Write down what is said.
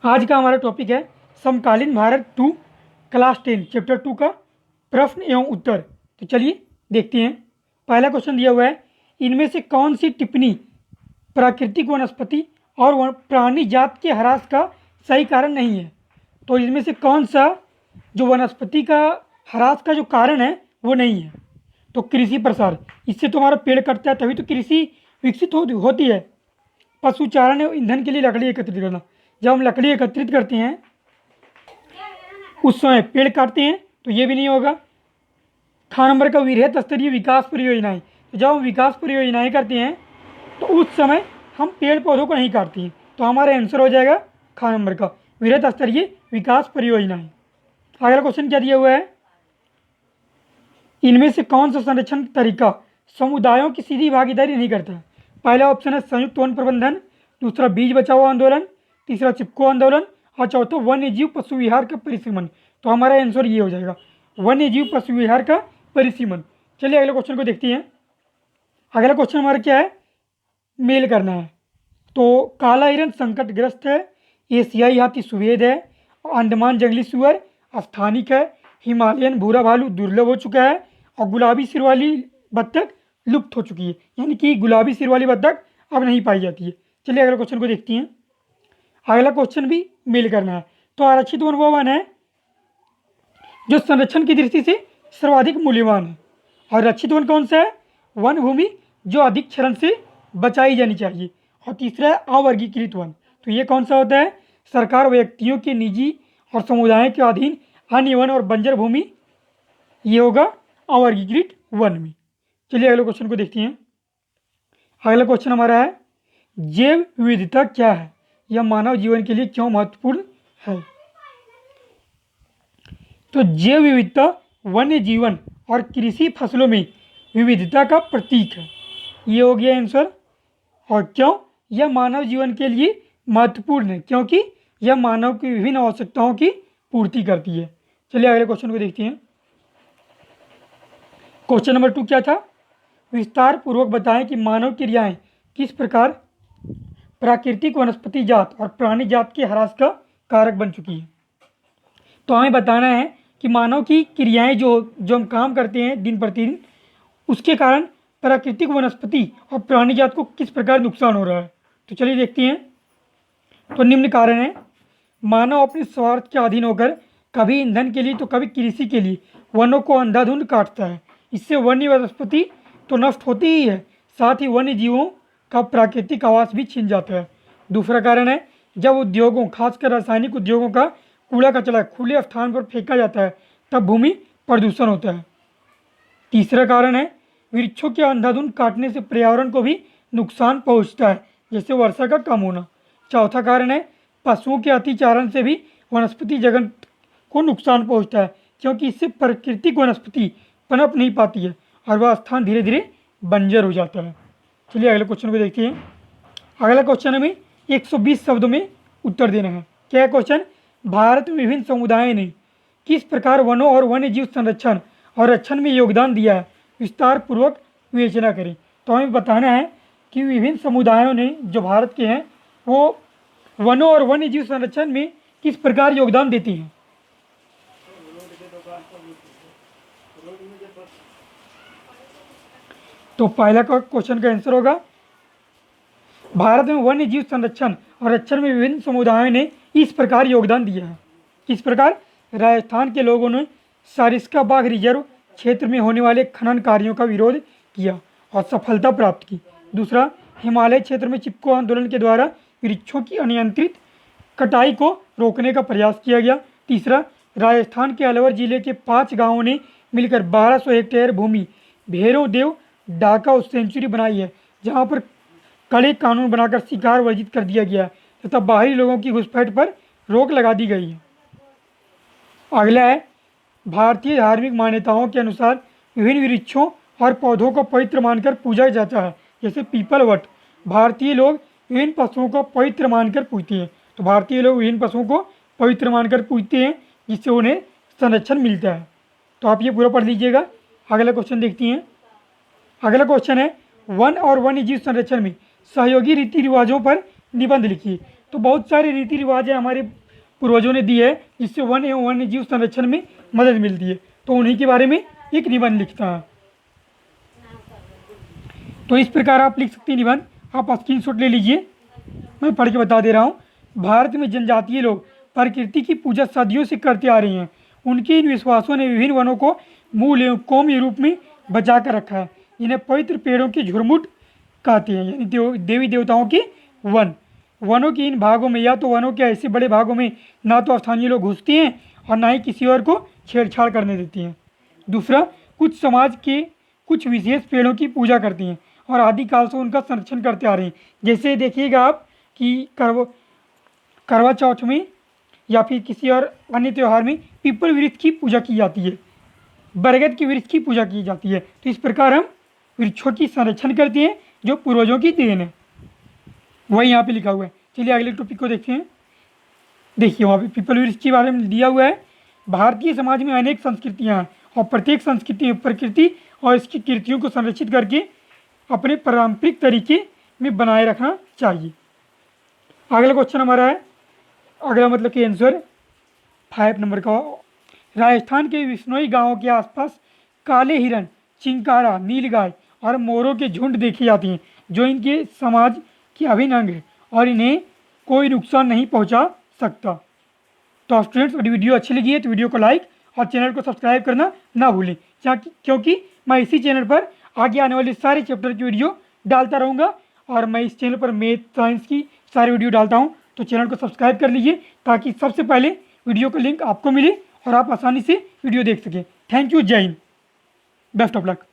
आज का हमारा टॉपिक है समकालीन भारत 2 क्लास 10 चैप्टर 2 का प्रश्न एवं उत्तर। तो चलिए देखते हैं। पहला क्वेश्चन दिया हुआ है, इनमें से कौन सी टिप्पणी प्राकृतिक वनस्पति और प्राणी जात के ह्रास का सही कारण नहीं है। तो इसमें से कौन सा जो वनस्पति का ह्रास का जो कारण है वो नहीं है। तो कृषि प्रसार, इससे तो हमारा पेड़ कटता है तभी तो कृषि विकसित होती है। पशु चारण एवं ईंधन के लिए लकड़ी एकत्रित करना, जब हम लकड़ी एकत्रित करते हैं उस समय पेड़ काटते हैं तो ये भी नहीं होगा। खा नंबर का वृहत स्तरीय विकास परियोजनाएं, तो जब हम विकास परियोजनाएं करते हैं तो उस समय हम पेड़ पौधों को नहीं काटते हैं। तो हमारा आंसर हो जाएगा खा नंबर का वृहत स्तरीय विकास परियोजनाएं। अगला क्वेश्चन क्या दिया हुआ है, इनमें से कौन सा संरक्षण तरीका समुदायों की सीधी भागीदारी नहीं करता है। पहला ऑप्शन है संयुक्त वन प्रबंधन, दूसरा बीज बचाओ आंदोलन, तीसरा चिपको आंदोलन और चौथा वन्य जीव पशु विहार का परिसीमन। तो हमारा आंसर ये हो जाएगा वन्य जीव पशु विहार का परिसीमन। चलिए अगले क्वेश्चन को देखते हैं। अगला क्वेश्चन हमारा क्या है, मेल करना है। तो काला हिरन संकटग्रस्त है, एशियाई हाथी सुवेद है, अंडमान जंगली सुअर स्थानिक है, हिमालयन भूरा भालू दुर्लभ हो चुका है और गुलाबी सिर वाली बत्तख लुप्त हो चुकी है, यानी कि गुलाबी सिर वाली बत्तख अब नहीं पाई जाती है। चलिए अगले क्वेश्चन को देखते हैं। अगला क्वेश्चन भी मेल करना है। तो आरक्षित वन वो वन है जो संरक्षण की दृष्टि से सर्वाधिक मूल्यवान है। और रक्षित वन कौन सा है, वन भूमि जो अधिक क्षरण से बचाई जानी चाहिए। और तीसरा है अवर्गीकृत वन, तो ये कौन सा होता है, सरकार व्यक्तियों के निजी और समुदाय के अधीन अन्य वन और बंजर भूमि, ये होगा अवर्गीकृत वन में। चलिए अगले क्वेश्चन को देखते हैं। अगला क्वेश्चन हमारा है, जैव विविधता क्या है, यह मानव जीवन के लिए क्यों महत्वपूर्ण है। तो जैव विविधता वन्य जीवन और कृषि फसलों में विविधता का प्रतीक है, ये हो गया आंसर। और क्यों, यह मानव जीवन के लिए महत्वपूर्ण है क्योंकि यह मानव की विभिन्न आवश्यकताओं की पूर्ति करती है। चलिए अगले क्वेश्चन को देखते हैं। क्वेश्चन नंबर 2 क्या था, विस्तार पूर्वक बताएं कि मानव क्रियाएं किस प्रकार प्राकृतिक वनस्पति जात और प्राणी जात के ह्रास का कारक बन चुकी है। तो हमें बताना है कि मानव की क्रियाएं जो हम काम करते हैं दिन प्रतिदिन, उसके कारण प्राकृतिक वनस्पति और प्राणी जात को किस प्रकार नुकसान हो रहा है। तो चलिए देखते हैं। तो निम्न कारण है, मानव अपने स्वार्थ के अधीन होकर कभी ईंधन के लिए तो कभी कृषि के लिए वनों को अंधाधुंध काटता है। इससे वन्य वनस्पति तो नष्ट होती ही है, साथ ही वन्य जीवों का प्राकृतिक आवास भी छिन जाता है। दूसरा कारण है, जब उद्योगों खासकर रासायनिक उद्योगों का कूड़ा कचरा खुले स्थान पर फेंका जाता है तब भूमि प्रदूषण होता है। तीसरा कारण है, वृक्षों के अंधाधुंध काटने से पर्यावरण को भी नुकसान पहुंचता है, जैसे वर्षा का कम होना। चौथा कारण है, पशुओं के अतिचारण से भी वनस्पति जगत को नुकसान पहुंचता है क्योंकि इससे प्राकृतिक वनस्पति पनप नहीं पाती है और वह स्थान धीरे धीरे बंजर हो जाता है। चलिए अगले क्वेश्चन को देखते हैं। अगला क्वेश्चन हमें 120 शब्दों में उत्तर देना है। क्या है क्वेश्चन, भारत में विभिन्न समुदायों ने किस प्रकार वनों और वन्य जीव संरक्षण और रक्षण में योगदान दिया है, विस्तार पूर्वक विवेचना करें। तो हमें बताना है कि विभिन्न समुदायों ने जो भारत के हैं वो वनों और वन्य जीव संरक्षण में किस प्रकार योगदान देते हैं। तो पहला क्वेश्चन का आंसर होगा, भारत में वन्य जीव संरक्षण और रक्षण में विभिन्न समुदायों ने इस प्रकार योगदान दिया है। किस प्रकार, राजस्थान के लोगों ने सारिस्का बाघ रिजर्व क्षेत्र में होने वाले खनन कार्यों का विरोध किया और सफलता प्राप्त की। दूसरा, हिमालय क्षेत्र में चिपको आंदोलन के द्वारा वृक्षों की अनियंत्रित कटाई को रोकने का प्रयास किया गया। तीसरा, राजस्थान के अलवर जिले के 5 गांवों ने मिलकर 1200 हेक्टेयर भूमि भैरव देव डाका सेंचुरी बनाई है, जहां पर कड़े कानून बनाकर शिकार वर्जित कर दिया गया है तथा बाहरी लोगों की घुसपैठ पर रोक लगा दी गई है। अगला है, भारतीय धार्मिक मान्यताओं के अनुसार विभिन्न वृक्षों और पौधों को पवित्र मानकर पूजा जाता है, जैसे पीपल वट। भारतीय लोग विभिन्न पशुओं को पवित्र मानकर पूजते हैं। तो भारतीय लोग विभिन्न पशुओं को पवित्र मानकर पूजते हैं जिससे उन्हें संरक्षण मिलता है। तो आप ये पूरा पढ़ लीजिएगा। अगला क्वेश्चन देखते हैं। अगला क्वेश्चन है, वन और वन्य जीव संरक्षण में सहयोगी रीति रिवाजों पर निबंध लिखिए। तो बहुत सारे रीति रिवाज है हमारे पूर्वजों ने दी है जिससे वन एवं वन्य जीव संरक्षण में मदद मिलती है, तो उन्हीं के बारे में एक निबंध लिखता है। तो इस प्रकार आप लिख सकते हैं निबंध, आप स्क्रीनशॉट ले लीजिए, मैं पढ़ के बता दे रहा हूँ। भारत में जनजातीय लोग प्रकृति की पूजा सदियों से करते आ रहे हैं। उनके इन विश्वासों ने विभिन्न वनों को मूल एवं कौम रूप में बचा कर रखा है। इन्हें पवित्र पेड़ों के झुरमुट कहते हैं, यानी देवी देवताओं के वन। वनों के इन भागों में या तो वनों के ऐसे बड़े भागों में ना तो स्थानीय लोग घुसते हैं और ना ही किसी और को छेड़छाड़ करने देते हैं। दूसरा, कुछ समाज के कुछ विशेष पेड़ों की पूजा करते हैं और आदिकाल से उनका संरक्षण करते आ रहे हैं। जैसे देखिएगा आप कि करवा चौथ में या फिर किसी और अन्य त्यौहार में पीपल वृक्ष की पूजा की जाती है, बरगद के वृक्ष की पूजा की जाती है। तो इस प्रकार हम वृक्षों की संरक्षण करते हैं जो पूर्वजों की देन है, वही यहाँ पे लिखा हुआ है। चलिए अगले टॉपिक को देखते हैं। देखिए वहाँ पे पीपल वृक्ष के बारे में दिया हुआ है। भारतीय समाज में अनेक संस्कृतियाँ हैं और प्रत्येक संस्कृति में प्रकृति और इसकी कृतियों को संरक्षित करके अपने पारंपरिक तरीके में बनाए रखना चाहिए। अगला क्वेश्चन हमारा है, अगला मतलब कि आंसर 5 नंबर का, राजस्थान के बिश्नोई गांवों के आसपास काले हिरन, चिंकारा, नीलगाय और मोरों के झुंड देखे जाते हैं जो इनके समाज के अभिन्न अंग है और इन्हें कोई नुकसान नहीं पहुंचा सकता। तो स्टूडेंट्स अगर वीडियो अच्छी लगी है तो वीडियो को लाइक और चैनल को सब्सक्राइब करना ना भूलें, क्योंकि मैं इसी चैनल पर आगे आने वाले सारे चैप्टर की वीडियो डालता रहूँगा और मैं इस चैनल पर मैथ साइंस की सारी वीडियो डालता हूँ। तो चैनल को सब्सक्राइब कर लीजिए ताकि सबसे पहले वीडियो का लिंक आपको मिले और आप आसानी से वीडियो देख सकें। थैंक यू, जय हिंद, बेस्ट ऑफ लक।